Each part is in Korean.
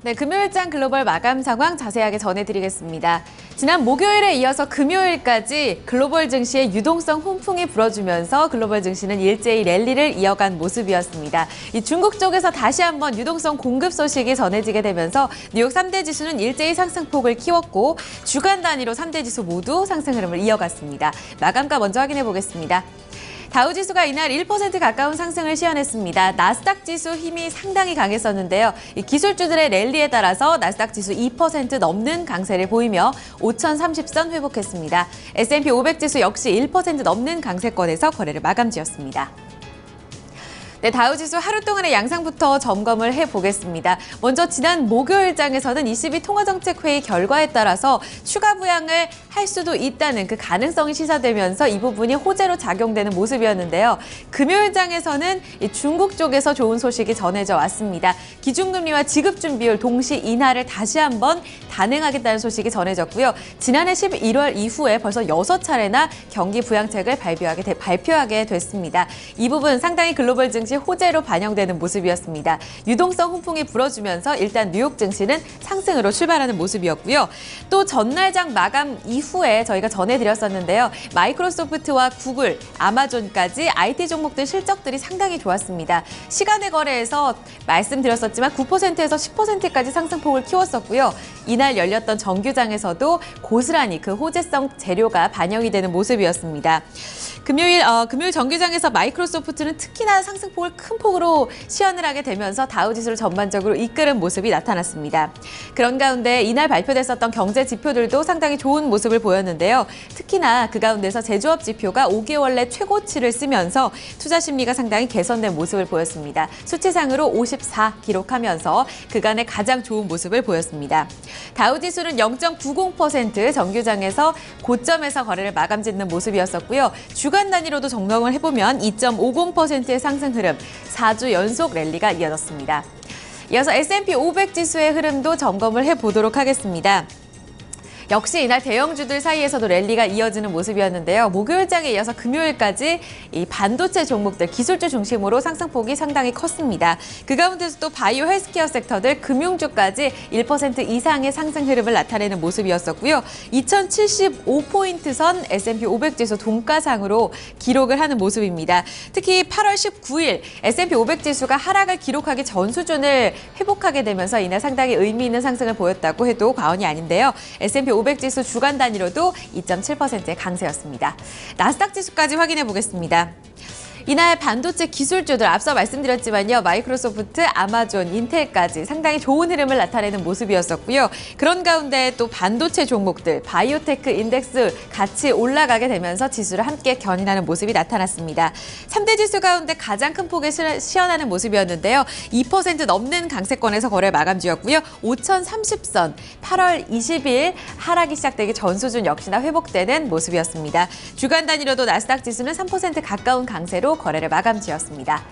네, 금요일장 글로벌 마감 상황 자세하게 전해드리겠습니다. 지난 목요일에 이어서 금요일까지 글로벌 증시의 유동성 훈풍이 불어주면서 글로벌 증시는 일제히 랠리를 이어간 모습이었습니다. 이 중국 쪽에서 다시 한번 유동성 공급 소식이 전해지게 되면서 뉴욕 3대 지수는 일제히 상승폭을 키웠고 주간 단위로 3대 지수 모두 상승 흐름을 이어갔습니다. 마감가 먼저 확인해 보겠습니다. 다우지수가 이날 1% 가까운 상승을 시현했습니다. 나스닥 지수 힘이 상당히 강했었는데요. 이 기술주들의 랠리에 따라서 나스닥 지수 2% 넘는 강세를 보이며 5,030선 회복했습니다. S&P 500 지수 역시 1% 넘는 강세권에서 거래를 마감지었습니다. 네, 다우지수 하루 동안의 양상부터 점검을 해보겠습니다. 먼저 지난 목요일장에서는 ECB 통화정책회의 결과에 따라서 추가 부양을 할 수도 있다는 그 가능성이 시사되면서 이 부분이 호재로 작용되는 모습이었는데요. 금요일장에서는 중국 쪽에서 좋은 소식이 전해져 왔습니다. 기준금리와 지급준비율 동시 인하를 다시 한번 단행하겠다는 소식이 전해졌고요. 지난해 11월 이후에 벌써 6차례나 경기 부양책을 발표하게 됐습니다. 이 부분 상당히 글로벌 증시 호재로 반영되는 모습이었습니다. 유동성 훈풍이 불어주면서 일단 뉴욕 증시는 상승으로 출발하는 모습이었고요. 또 전날장 마감 이후에 저희가 전해드렸었는데요. 마이크로소프트와 구글, 아마존까지 IT 종목들 실적들이 상당히 좋았습니다. 시간의 거래에서 말씀드렸었지만 9%에서 10%까지 상승폭을 키웠었고요. 이날 열렸던 정규장에서도 고스란히 그 호재성 재료가 반영이 되는 모습이었습니다. 금요일 정규장에서 마이크로소프트는 특히나 상승폭을 큰 폭으로 시현을 하게 되면서 다우지수를 전반적으로 이끄는 모습이 나타났습니다. 그런 가운데 이날 발표됐었던 경제 지표들도 상당히 좋은 모습을 보였는데요. 특히나 그 가운데서 제조업 지표가 5개월 내 최고치를 쓰면서 투자 심리가 상당히 개선된 모습을 보였습니다. 수치상으로 54 기록하면서 그간의 가장 좋은 모습을 보였습니다. 다우지수는 0.90% 정규장에서 고점에서 거래를 마감짓는 모습이었었고요. 주간 단위로도 점검을 해보면 2.50%의 상승 흐름, 4주 연속 랠리가 이어졌습니다. 이어서 S&P 500 지수의 흐름도 점검을 해보도록 하겠습니다. 역시 이날 대형주들 사이에서도 랠리가 이어지는 모습이었는데요. 목요일장에 이어서 금요일까지 이 반도체 종목들, 기술주 중심으로 상승폭이 상당히 컸습니다. 그 가운데서 또 바이오 헬스케어 섹터들, 금융주까지 1% 이상의 상승 흐름을 나타내는 모습이었었고요. 2075포인트 선 S&P 500 지수 동가상으로 기록을 하는 모습입니다. 특히 8월 19일 S&P 500 지수가 하락을 기록하기 전 수준을 회복하게 되면서 이날 상당히 의미 있는 상승을 보였다고 해도 과언이 아닌데요. S&P 500 지수 주간 단위로도 2.7%의 강세였습니다. 나스닥 지수까지 확인해 보겠습니다. 이날 반도체 기술주들 앞서 말씀드렸지만요. 마이크로소프트, 아마존, 인텔까지 상당히 좋은 흐름을 나타내는 모습이었었고요. 그런 가운데 또 반도체 종목들, 바이오테크 인덱스 같이 올라가게 되면서 지수를 함께 견인하는 모습이 나타났습니다. 3대 지수 가운데 가장 큰 폭에 시현하는 모습이었는데요. 2% 넘는 강세권에서 거래 마감지였고요. 5,030선, 8월 20일 하락이 시작되기 전 수준 역시나 회복되는 모습이었습니다. 주간 단위로도 나스닥 지수는 3% 가까운 강세로 거래를 마감지었습니다.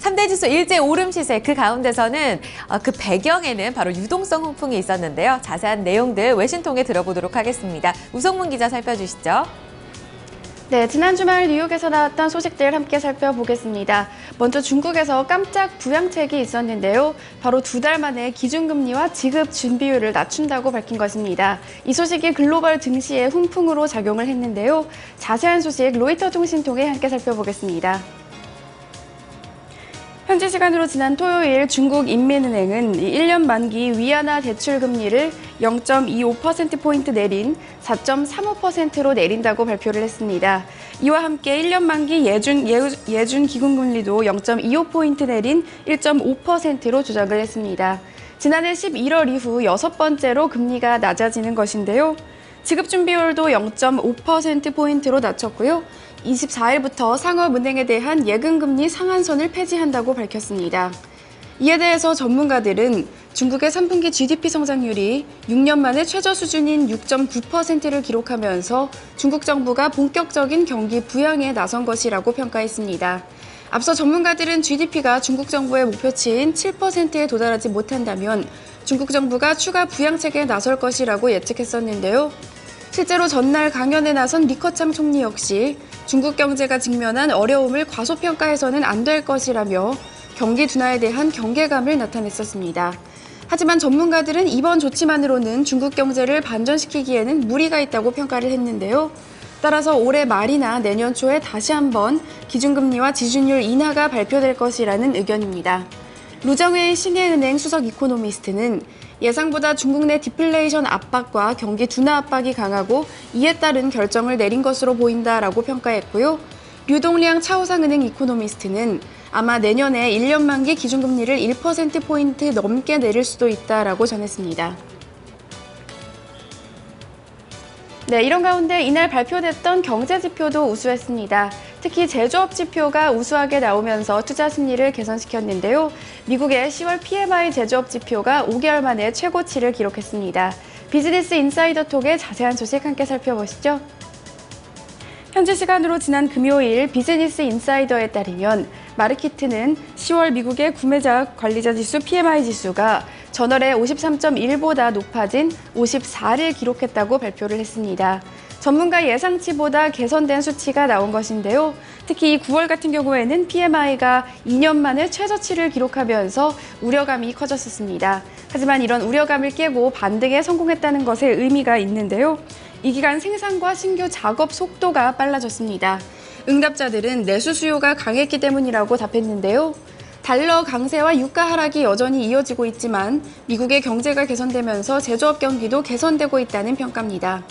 3대 지수 일제 오름 시세, 그 가운데서는 그 배경에는 바로 유동성 훈풍이 있었는데요. 자세한 내용들 외신 통해 들어보도록 하겠습니다. 우성문 기자 살펴주시죠. 네, 지난 주말 뉴욕에서 나왔던 소식들 함께 살펴보겠습니다. 먼저 중국에서 깜짝 부양책이 있었는데요. 바로 2달 만에 기준금리와 지급 준비율을 낮춘다고 밝힌 것입니다. 이 소식이 글로벌 증시에 훈풍으로 작용을 했는데요. 자세한 소식 로이터 통신 통해 함께 살펴보겠습니다. 현지 시간으로 지난 토요일 중국 인민은행은 1년 만기 위안화 대출 금리를 0.25%포인트 내린 4.35%로 내린다고 발표를 했습니다. 이와 함께 1년 만기 예준 기금금리도 0.25포인트 내린 1.5%로 조정을 했습니다. 지난해 11월 이후 6번째로 금리가 낮아지는 것인데요. 지급준비율도 0.5%포인트로 낮췄고요. 24일부터 상업은행에 대한 예금금리 상한선을 폐지한다고 밝혔습니다. 이에 대해서 전문가들은 중국의 3분기 GDP 성장률이 6년 만에 최저 수준인 6.9%를 기록하면서 중국 정부가 본격적인 경기 부양에 나선 것이라고 평가했습니다. 앞서 전문가들은 GDP가 중국 정부의 목표치인 7%에 도달하지 못한다면 중국 정부가 추가 부양책에 나설 것이라고 예측했었는데요. 실제로 전날 강연에 나선 리커창 총리 역시 중국 경제가 직면한 어려움을 과소평가해서는 안 될 것이라며 경기 둔화에 대한 경계감을 나타냈었습니다. 하지만 전문가들은 이번 조치만으로는 중국 경제를 반전시키기에는 무리가 있다고 평가를 했는데요. 따라서 올해 말이나 내년 초에 다시 한번 기준금리와 지준율 인하가 발표될 것이라는 의견입니다. 루정웨이 신예은행 수석 이코노미스트는 예상보다 중국 내 디플레이션 압박과 경기 둔화 압박이 강하고 이에 따른 결정을 내린 것으로 보인다라고 평가했고요. 류동량 차오상은행 이코노미스트는 아마 내년에 1년 만기 기준금리를 1%포인트 넘게 내릴 수도 있다라고 전했습니다. 네, 이런 가운데 이날 발표됐던 경제 지표도 우수했습니다. 특히 제조업 지표가 우수하게 나오면서 투자 심리를 개선시켰는데요. 미국의 10월 PMI 제조업 지표가 5개월 만에 최고치를 기록했습니다. 비즈니스 인사이더 톡의 자세한 소식 함께 살펴보시죠. 현지 시간으로 지난 금요일 비즈니스 인사이더에 따르면 마르키트는 10월 미국의 구매자 관리자 지수 PMI 지수가 전월에 53.1보다 높아진 54를 기록했다고 발표를 했습니다. 전문가 예상치보다 개선된 수치가 나온 것인데요. 특히 9월 같은 경우에는 PMI가 2년 만에 최저치를 기록하면서 우려감이 커졌었습니다. 하지만 이런 우려감을 깨고 반등에 성공했다는 것에 의미가 있는데요. 이 기간 생산과 신규 작업 속도가 빨라졌습니다. 응답자들은 내수 수요가 강했기 때문이라고 답했는데요. 달러 강세와 유가 하락이 여전히 이어지고 있지만 미국의 경제가 개선되면서 제조업 경기도 개선되고 있다는 평가입니다.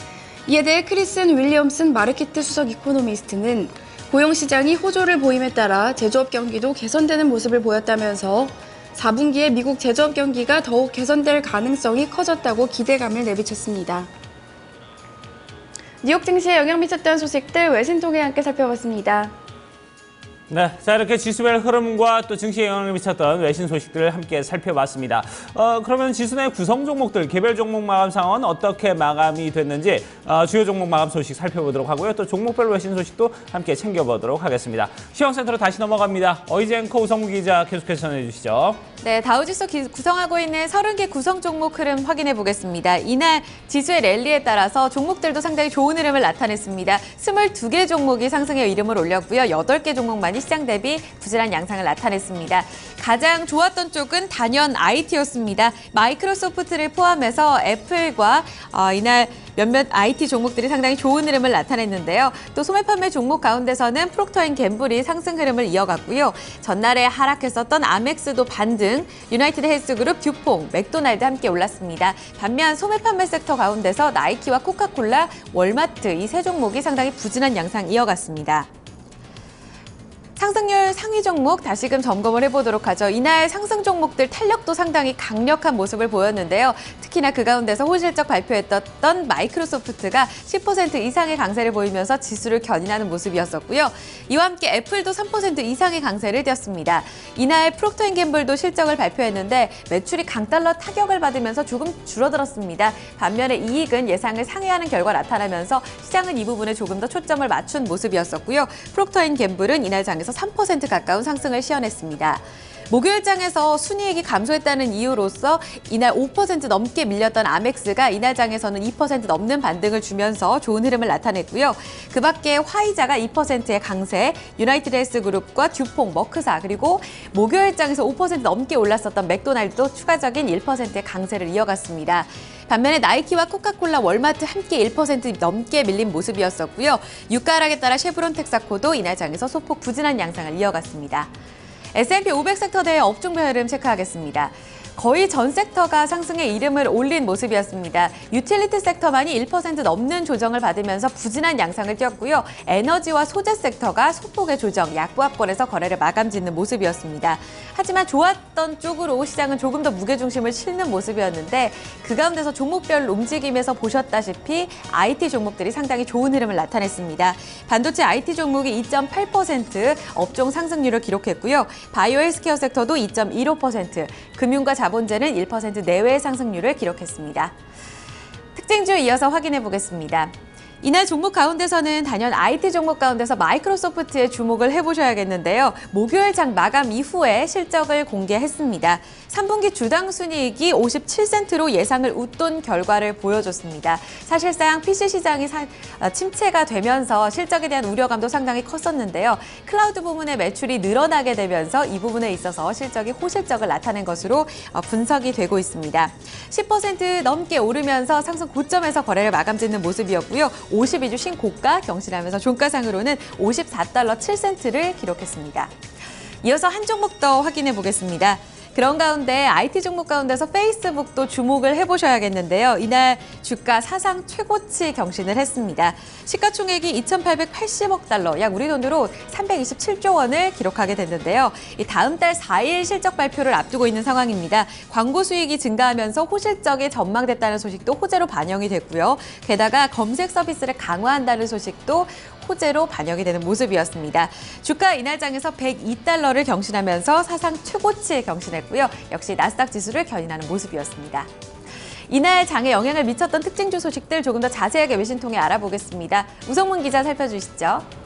이에 대해 크리슨 윌리엄슨 마르키트 수석 이코노미스트는 고용시장이 호조를 보임에 따라 제조업 경기도 개선되는 모습을 보였다면서 4분기에 미국 제조업 경기가 더욱 개선될 가능성이 커졌다고 기대감을 내비쳤습니다. 뉴욕 증시에 영향 미쳤던 소식들 외신 통해 함께 살펴봤습니다. 네, 자 이렇게 지수별 흐름과 또 증시에 영향을 미쳤던 외신 소식들을 함께 살펴봤습니다. 그러면 지수 내 구성 종목들, 개별 종목 마감 상황은 어떻게 마감이 됐는지 주요 종목 마감 소식 살펴보도록 하고요. 또 종목별 외신 소식도 함께 챙겨보도록 하겠습니다. 시황센터로 다시 넘어갑니다. 어이지 앵커 우성무 기자 계속해서 전해주시죠. 네, 다우지수 구성하고 있는 30개 구성 종목 흐름 확인해 보겠습니다. 이날 지수의 랠리에 따라서 종목들도 상당히 좋은 흐름을 나타냈습니다. 22개 종목이 상승의 이름을 올렸고요. 8개 종목만이 시장 대비 부진한 양상을 나타냈습니다. 가장 좋았던 쪽은 단연 IT였습니다. 마이크로소프트를 포함해서 애플과 이날 몇몇 IT 종목들이 상당히 좋은 흐름을 나타냈는데요. 또 소매 판매 종목 가운데서는 프록터앤갬블이 상승 흐름을 이어갔고요. 전날에 하락했었던 아멕스도 반등, 유나이티드 헬스그룹, 듀퐁, 맥도날드 함께 올랐습니다. 반면 소매 판매 섹터 가운데서 나이키와 코카콜라, 월마트 이 세 종목이 상당히 부진한 양상 이어갔습니다. 상승률 상위 종목 다시금 점검을 해보도록 하죠. 이날 상승 종목들 탄력도 상당히 강력한 모습을 보였는데요. 특히나 그 가운데서 호실적 발표했던 마이크로소프트가 10% 이상의 강세를 보이면서 지수를 견인하는 모습이었었고요. 이와 함께 애플도 3% 이상의 강세를 띄었습니다. 이날 프록터앤갬블도 실적을 발표했는데 매출이 강달러 타격을 받으면서 조금 줄어들었습니다. 반면에 이익은 예상을 상회하는 결과 나타나면서 시장은 이 부분에 조금 더 초점을 맞춘 모습이었었고요. 프록터앤갬블은 이날 장에서 3% 가까운 상승을 시현했습니다. 목요일장에서 순이익이 감소했다는 이유로서 이날 5% 넘게 밀렸던 아멕스가 이날 장에서는 2% 넘는 반등을 주면서 좋은 흐름을 나타냈고요. 그 밖에 화이자가 2%의 강세, 유나이티드 헬스그룹과 듀퐁, 머크사 그리고 목요일장에서 5% 넘게 올랐었던 맥도날드도 추가적인 1%의 강세를 이어갔습니다. 반면에 나이키와 코카콜라, 월마트 함께 1% 넘게 밀린 모습이었었고요. 유가 하락에 따라 쉐브론 텍사코도 이날 장에서 소폭 부진한 양상을 이어갔습니다. S&P 500 섹터대의 업종별 흐름 체크하겠습니다. 거의 전 섹터가 상승의 이름을 올린 모습이었습니다. 유틸리티 섹터만이 1% 넘는 조정을 받으면서 부진한 양상을 띄었고요. 에너지와 소재 섹터가 소폭의 조정, 약보합권에서 거래를 마감짓는 모습이었습니다. 하지만 좋았던 쪽으로 시장은 조금 더 무게중심을 실는 모습이었는데 그 가운데서 종목별 움직임에서 보셨다시피 IT 종목들이 상당히 좋은 흐름을 나타냈습니다. 반도체 IT 종목이 2.8% 업종 상승률을 기록했고요. 바이오 헬스케어 섹터도 2.15%, 금융과 자본재는 1% 내외의 상승률을 기록했습니다. 특징주 이어서 확인해 보겠습니다. 이날 종목 가운데서는 단연 IT 종목 가운데서 마이크로소프트에 주목을 해보셔야겠는데요. 목요일 장 마감 이후에 실적을 공개했습니다. 3분기 주당 순이익이 57센트로 예상을 웃돈 결과를 보여줬습니다. 사실상 PC 시장이 침체가 되면서 실적에 대한 우려감도 상당히 컸었는데요. 클라우드 부문의 매출이 늘어나게 되면서 이 부분에 있어서 실적이 호실적을 나타낸 것으로 분석이 되고 있습니다. 10% 넘게 오르면서 상승 고점에서 거래를 마감짓는 모습이었고요. 52주 신고가 경신하면서 종가상으로는 54달러 7센트를 기록했습니다. 이어서 한 종목 더 확인해 보겠습니다. 그런 가운데 IT 종목 가운데서 페이스북도 주목을 해보셔야겠는데요. 이날 주가 사상 최고치 경신을 했습니다. 시가총액이 2,880억 달러, 약 우리 돈으로 327조 원을 기록하게 됐는데요. 다음 달 4일 실적 발표를 앞두고 있는 상황입니다. 광고 수익이 증가하면서 호실적이 전망됐다는 소식도 호재로 반영이 됐고요. 게다가 검색 서비스를 강화한다는 소식도 호재로 반영이 되는 모습이었습니다. 주가 이날장에서 102달러를 경신하면서 사상 최고치에 경신했고요. 역시 나스닥 지수를 견인하는 모습이었습니다. 이날 장에 영향을 미쳤던 특징주 소식들 조금 더 자세하게 외신 통해 알아보겠습니다. 우성문 기자 살펴주시죠.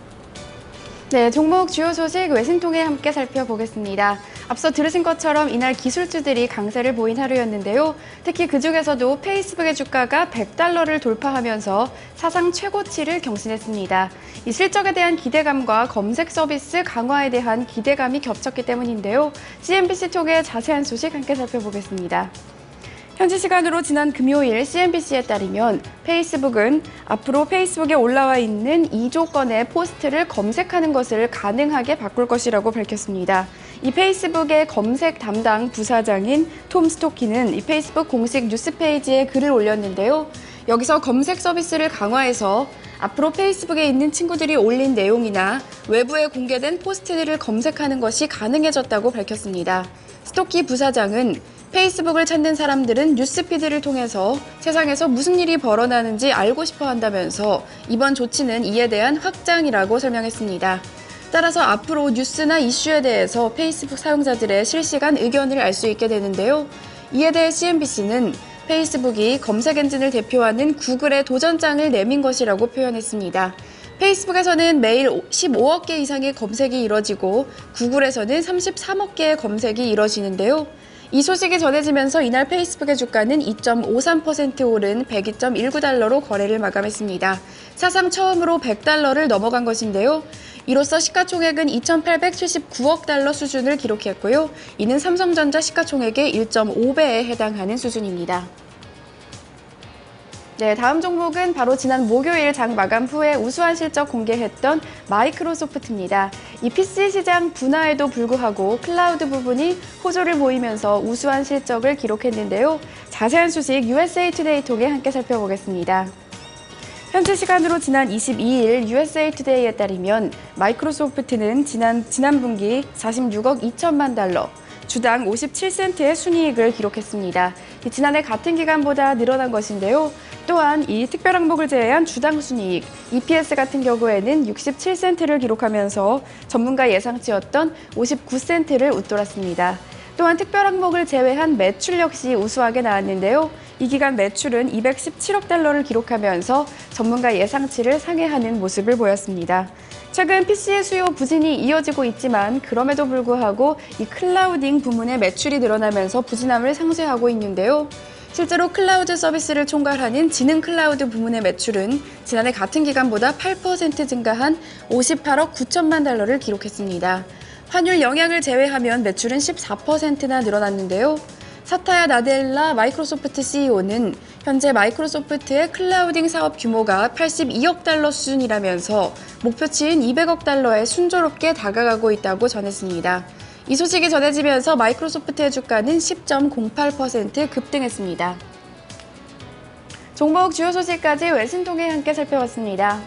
네, 종목 주요 소식 외신 통해 함께 살펴보겠습니다. 앞서 들으신 것처럼 이날 기술주들이 강세를 보인 하루였는데요. 특히 그중에서도 페이스북의 주가가 100달러를 돌파하면서 사상 최고치를 경신했습니다. 이 실적에 대한 기대감과 검색 서비스 강화에 대한 기대감이 겹쳤기 때문인데요. CNBC 통해 자세한 소식 함께 살펴보겠습니다. 현지 시간으로 지난 금요일 CNBC에 따르면 페이스북은 앞으로 페이스북에 올라와 있는 2조 건의 포스트를 검색하는 것을 가능하게 바꿀 것이라고 밝혔습니다. 이 페이스북의 검색 담당 부사장인 톰 스토키는 이 페이스북 공식 뉴스 페이지에 글을 올렸는데요. 여기서 검색 서비스를 강화해서 앞으로 페이스북에 있는 친구들이 올린 내용이나 외부에 공개된 포스트들을 검색하는 것이 가능해졌다고 밝혔습니다. 스토키 부사장은 페이스북을 찾는 사람들은 뉴스피드를 통해서 세상에서 무슨 일이 벌어나는지 알고 싶어 한다면서 이번 조치는 이에 대한 확장이라고 설명했습니다. 따라서 앞으로 뉴스나 이슈에 대해서 페이스북 사용자들의 실시간 의견을 알 수 있게 되는데요. 이에 대해 CNBC는 페이스북이 검색 엔진을 대표하는 구글의 도전장을 내민 것이라고 표현했습니다. 페이스북에서는 매일 15억 개 이상의 검색이 이뤄지고 구글에서는 33억 개의 검색이 이뤄지는데요. 이 소식이 전해지면서 이날 페이스북의 주가는 2.53% 오른 102.19달러로 거래를 마감했습니다. 사상 처음으로 100달러를 넘어간 것인데요. 이로써 시가총액은 2,879억 달러 수준을 기록했고요. 이는 삼성전자 시가총액의 1.5배에 해당하는 수준입니다. 네, 다음 종목은 바로 지난 목요일 장 마감 후에 우수한 실적 공개했던 마이크로소프트입니다. 이 PC 시장 분화에도 불구하고 클라우드 부분이 호조를 보이면서 우수한 실적을 기록했는데요. 자세한 소식 USA 투데이 통해 함께 살펴보겠습니다. 현지 시간으로 지난 22일 USA 투데이에 따르면 마이크로소프트는 지난 분기 46억 2천만 달러, 주당 57센트의 순이익을 기록했습니다. 지난해 같은 기간보다 늘어난 것인데요. 또한 이 특별항목을 제외한 주당 순이익, EPS 같은 경우에는 67센트를 기록하면서 전문가 예상치였던 59센트를 웃돌았습니다. 또한 특별항목을 제외한 매출 역시 우수하게 나왔는데요. 이 기간 매출은 217억 달러를 기록하면서 전문가 예상치를 상회하는 모습을 보였습니다. 최근 PC의 수요 부진이 이어지고 있지만 그럼에도 불구하고 이 클라우딩 부문의 매출이 늘어나면서 부진함을 상쇄하고 있는데요. 실제로 클라우드 서비스를 총괄하는 지능 클라우드 부문의 매출은 지난해 같은 기간보다 8% 증가한 58억 9천만 달러를 기록했습니다. 환율 영향을 제외하면 매출은 14%나 늘어났는데요. 사타야 나델라 마이크로소프트 CEO는 현재 마이크로소프트의 클라우딩 사업 규모가 82억 달러 수준이라면서 목표치인 200억 달러에 순조롭게 다가가고 있다고 전했습니다. 이 소식이 전해지면서 마이크로소프트의 주가는 10.08% 급등했습니다. 종목 주요 소식까지 외신 통해 함께 살펴봤습니다.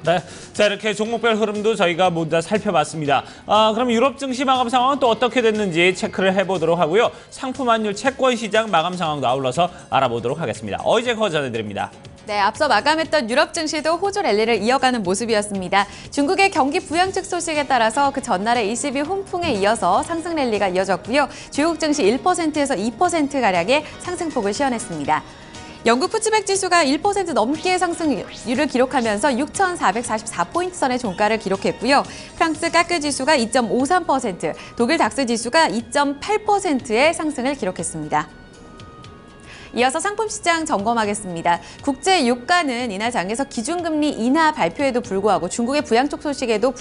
네, 자 이렇게 종목별 흐름도 저희가 모두 다 살펴봤습니다. 그럼 유럽 증시 마감 상황은 또 어떻게 됐는지 체크를 해보도록 하고요. 상품 환율 채권 시장 마감 상황도 아울러서 알아보도록 하겠습니다. 어이제커 전해드립니다. 네, 앞서 마감했던 유럽 증시도 호조 랠리를 이어가는 모습이었습니다. 중국의 경기 부양책 소식에 따라서 그 전날의 ECB 훈풍에 이어서 상승 랠리가 이어졌고요. 주요 증시 1%에서 2%가량의 상승폭을 시현했습니다. 영국 푸츠백 지수가 1% 넘게 상승률을 기록하면서 6,444포인트 선의 종가를 기록했고요. 프랑스 까크 지수가 2.53%, 독일 닥스 지수가 2.8%의 상승을 기록했습니다. 이어서 상품시장 점검하겠습니다. 국제 유가는 이날 장에서 기준금리 인하 발표에도 불구하고 중국의 부양촉 소식에도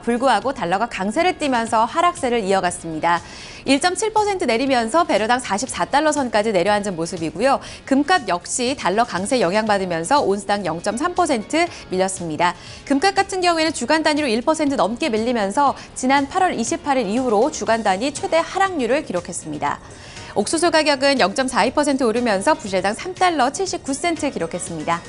불구하고 달러가 강세를 띠면서 하락세를 이어갔습니다. 1.7% 내리면서 배럴당 44달러 선까지 내려앉은 모습이고요. 금값 역시 달러 강세 영향받으면서 온스당 0.3% 밀렸습니다. 금값 같은 경우에는 주간 단위로 1% 넘게 밀리면서 지난 8월 28일 이후로 주간 단위 최대 하락률을 기록했습니다. 옥수수 가격은 0.42% 오르면서 부실당 3달러 79센트 기록했습니다.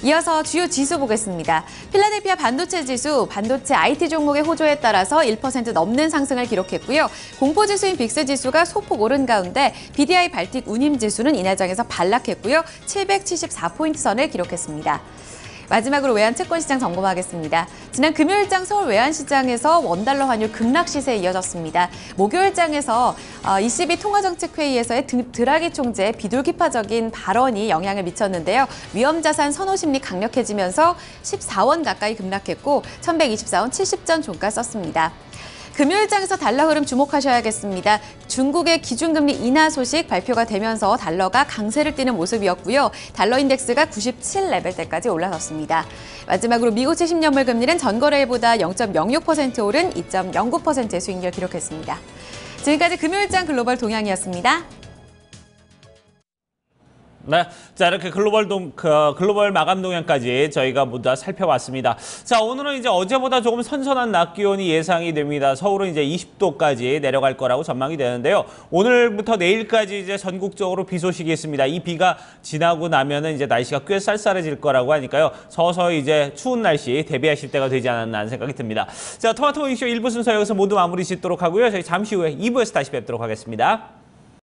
이어서 주요 지수 보겠습니다. 필라델피아 반도체 지수, 반도체 IT 종목의 호조에 따라서 1% 넘는 상승을 기록했고요. 공포지수인 빅스 지수가 소폭 오른 가운데 BDI 발틱 운임 지수는 이날 장에서 반락했고요. 774포인트 선을 기록했습니다. 마지막으로 외환채권시장 점검하겠습니다. 지난 금요일장 서울 외환시장에서 원달러 환율 급락 시세에 이어졌습니다. 목요일장에서 ECB 통화정책회의에서의 드라기 총재의 비둘기파적인 발언이 영향을 미쳤는데요. 위험자산 선호 심리 강력해지면서 14원 가까이 급락했고 1124원 70전 종가 썼습니다. 금요일장에서 달러 흐름 주목하셔야겠습니다. 중국의 기준금리 인하 소식 발표가 되면서 달러가 강세를 띠는 모습이었고요. 달러 인덱스가 97 레벨대까지 올라섰습니다. 마지막으로 미국 70년물 금리는 전거래일보다 0.06% 오른 2.09%의 수익률을 기록했습니다. 지금까지 금요일장 글로벌 동향이었습니다. 네, 자 이렇게 글로벌 마감 동향까지 저희가 모두 다 살펴봤습니다. 자, 오늘은 이제 어제보다 조금 선선한 낮 기온이 예상이 됩니다. 서울은 이제 20도까지 내려갈 거라고 전망이 되는데요. 오늘부터 내일까지 이제 전국적으로 비 소식이 있습니다. 이 비가 지나고 나면은 이제 날씨가 꽤 쌀쌀해질 거라고 하니까요. 서서히 이제 추운 날씨 대비하실 때가 되지 않았나 하는 생각이 듭니다. 자, 토마토 잉쇼 1부 순서 여기서 모두 마무리 짓도록 하고요. 저희 잠시 후에 2부에서 다시 뵙도록 하겠습니다.